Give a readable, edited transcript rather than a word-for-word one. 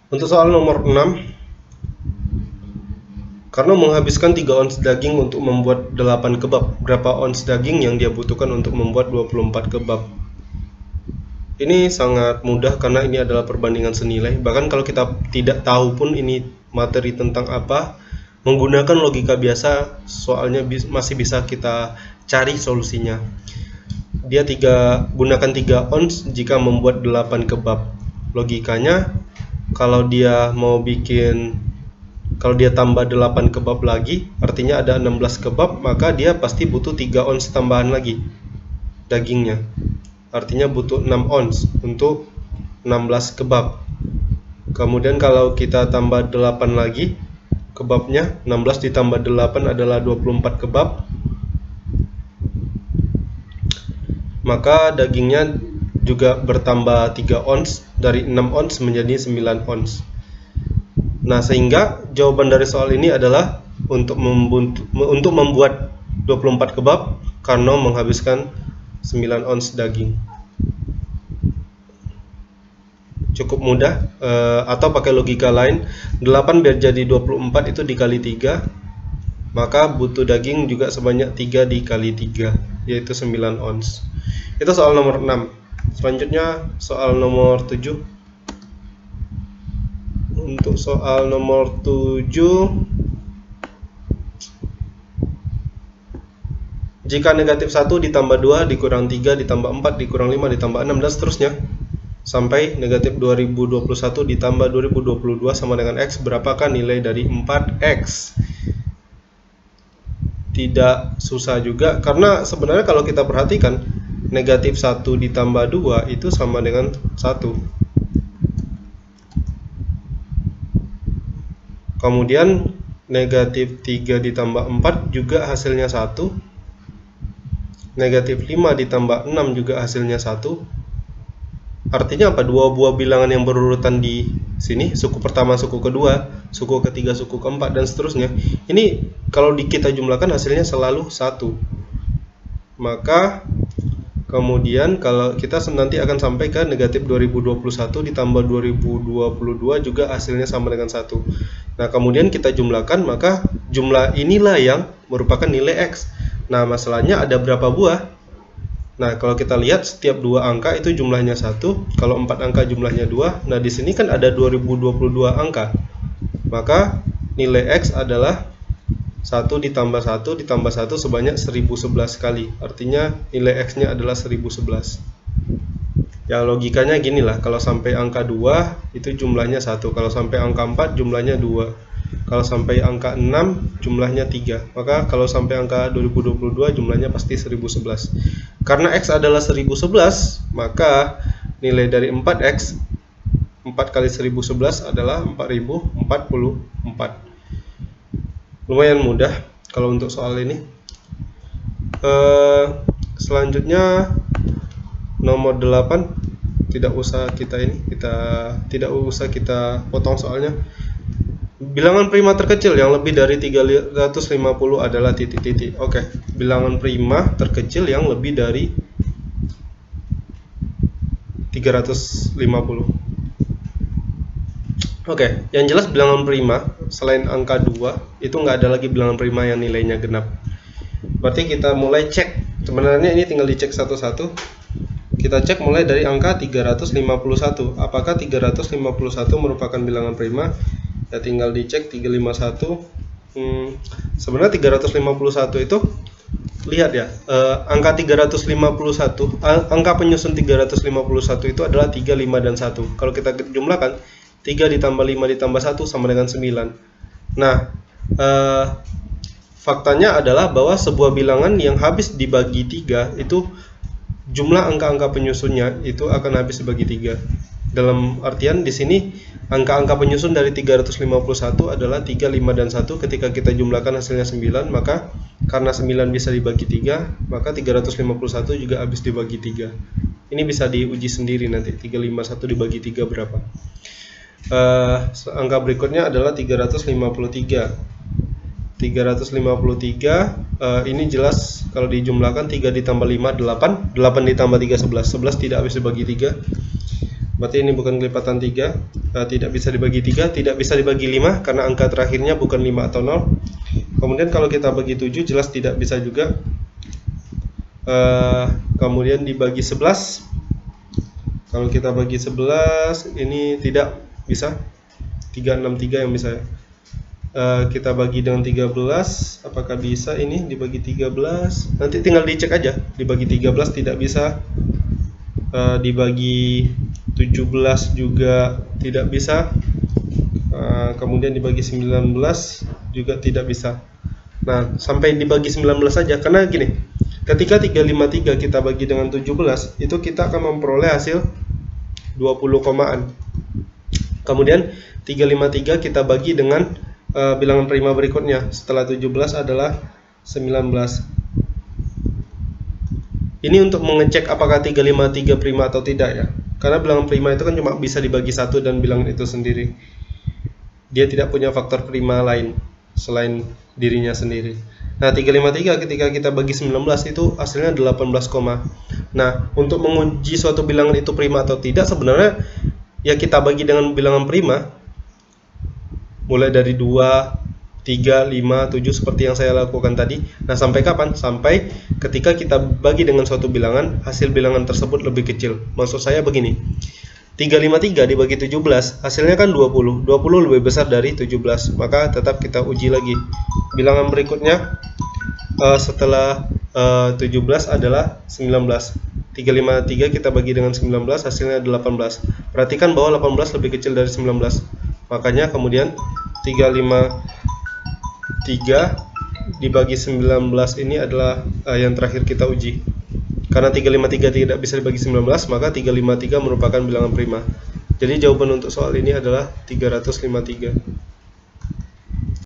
Untuk soal nomor 6, karena menghabiskan 3 ons daging untuk membuat 8 kebab, berapa ons daging yang dia butuhkan untuk membuat 24 kebab? Ini sangat mudah karena ini adalah perbandingan senilai. Bahkan kalau kita tidak tahu pun ini materi tentang apa, menggunakan logika biasa soalnya masih bisa kita cari solusinya. Dia gunakan 3 ons jika membuat 8 kebab. Logikanya kalau dia tambah 8 kebab lagi, artinya ada 16 kebab, maka dia pasti butuh 3 ons tambahan lagi dagingnya. Artinya butuh 6 ons untuk 16 kebab. Kemudian kalau kita tambah 8 lagi kebabnya, 16 ditambah 8 adalah 24 kebab. Maka dagingnya juga bertambah 3 ons, dari 6 ons menjadi 9 ons. Nah, sehingga jawaban dari soal ini adalah untuk membuat 24 kebab, Karno menghabiskan 9 ons daging. Cukup mudah, atau pakai logika lain, 8 biar jadi 24 itu dikali 3, maka butuh daging juga sebanyak 3 dikali 3, yaitu 9 ons. Itu soal nomor 6. Selanjutnya soal nomor 7. Untuk soal nomor 7, jika negatif 1 ditambah 2 dikurang 3 ditambah 4 dikurang 5 ditambah 6 dan seterusnya sampai negatif 2021 ditambah 2022 sama dengan X, berapakah nilai dari 4X? Tidak susah juga, karena sebenarnya kalau kita perhatikan negatif 1 ditambah 2 itu sama dengan 1. Kemudian negatif 3 ditambah 4 juga hasilnya 1. Negatif 5 ditambah 6 juga hasilnya 1. Artinya apa? Dua buah bilangan yang berurutan di sini, suku pertama, suku kedua, suku ketiga, suku keempat, dan seterusnya. Ini kalau kita jumlahkan hasilnya selalu 1. Maka kemudian kalau kita nanti akan sampai ke negatif 2021 ditambah 2022 juga hasilnya sama dengan 1. Nah, kemudian kita jumlahkan, maka jumlah inilah yang merupakan nilai X. Nah, masalahnya ada berapa buah? Nah, kalau kita lihat setiap 2 angka itu jumlahnya 1, kalau 4 angka jumlahnya 2. Nah, di sini kan ada 2022 angka. Maka nilai X adalah 1 ditambah 1 ditambah 1 sebanyak 1011 kali. Artinya nilai X-nya adalah 1011. Ya, logikanya gini lah, kalau sampai angka 2 itu jumlahnya 1, kalau sampai angka 4 jumlahnya 2. Kalau sampai angka 6 jumlahnya 3. Maka kalau sampai angka 2022 jumlahnya pasti 1011. Karena X adalah 1011, maka nilai dari 4X, 4 kali 1011 adalah 4044. Lumayan mudah kalau untuk soal ini. Selanjutnya nomor 8, tidak usah kita potong soalnya. Bilangan prima terkecil yang lebih dari 350 adalah titik-titik. Oke, bilangan prima terkecil yang lebih dari 350. Oke, yang jelas bilangan prima selain angka 2 itu nggak ada lagi bilangan prima yang nilainya genap. Berarti kita mulai cek. Sebenarnya ini tinggal dicek satu-satu. Kita cek mulai dari angka 351. Apakah 351 merupakan bilangan prima? Ya, tinggal dicek 351. Sebenarnya 351 itu, lihat ya, angka 351, angka penyusun 351 itu adalah 3, 5, dan 1. Kalau kita jumlahkan 3 ditambah 5 ditambah 1 sama dengan 9. Nah, faktanya adalah bahwa sebuah bilangan yang habis dibagi 3 itu jumlah angka-angka penyusunnya itu akan habis dibagi 3. Dalam artian di sini angka-angka penyusun dari 351 adalah 3, 5, dan 1. Ketika kita jumlahkan hasilnya 9, maka karena 9 bisa dibagi 3, maka 351 juga habis dibagi 3. Ini bisa diuji sendiri nanti, 351 dibagi 3 berapa. Angka berikutnya adalah 353. 353 ini jelas kalau dijumlahkan 3 ditambah 5 8 ditambah 3 11 tidak habis dibagi 3. Berarti ini bukan kelipatan 3. tidak bisa dibagi 3, tidak bisa dibagi 5 karena angka terakhirnya bukan 5 atau 0. Kemudian kalau kita bagi 7 jelas tidak bisa juga. Kemudian dibagi 11, kalau kita bagi 11 ini tidak bisa, 363 yang bisa. Kita bagi dengan 13, apakah bisa ini dibagi 13? Nanti tinggal dicek aja. Dibagi 13 tidak bisa, dibagi 17 juga tidak bisa, kemudian dibagi 19 juga tidak bisa. Nah, sampai dibagi 19 saja, karena gini, ketika 353 kita bagi dengan 17, itu kita akan memperoleh hasil 20 komaan. Kemudian 353 kita bagi dengan bilangan prima berikutnya setelah 17 adalah 19. Ini untuk mengecek apakah 353 prima atau tidak ya. Karena bilangan prima itu kan cuma bisa dibagi 1 dan bilangan itu sendiri. Dia tidak punya faktor prima lain selain dirinya sendiri. Nah, 353 ketika kita bagi 19 itu hasilnya 18, nah, untuk menguji suatu bilangan itu prima atau tidak sebenarnya ya kita bagi dengan bilangan prima mulai dari 2, 3, 5, 7 seperti yang saya lakukan tadi. Nah, sampai kapan? Sampai ketika kita bagi dengan suatu bilangan, hasil bilangan tersebut lebih kecil. Maksud saya begini, 353 dibagi 17, hasilnya kan 20. 20 lebih besar dari 17, maka tetap kita uji lagi. Bilangan berikutnya setelah 17 adalah 19. 353 kita bagi dengan 19, hasilnya 18. Perhatikan bahwa 18 lebih kecil dari 19. Makanya kemudian 353 dibagi 19 ini adalah yang terakhir kita uji. Karena 353 tidak bisa dibagi 19, maka 353 merupakan bilangan prima. Jadi jawaban untuk soal ini adalah 353.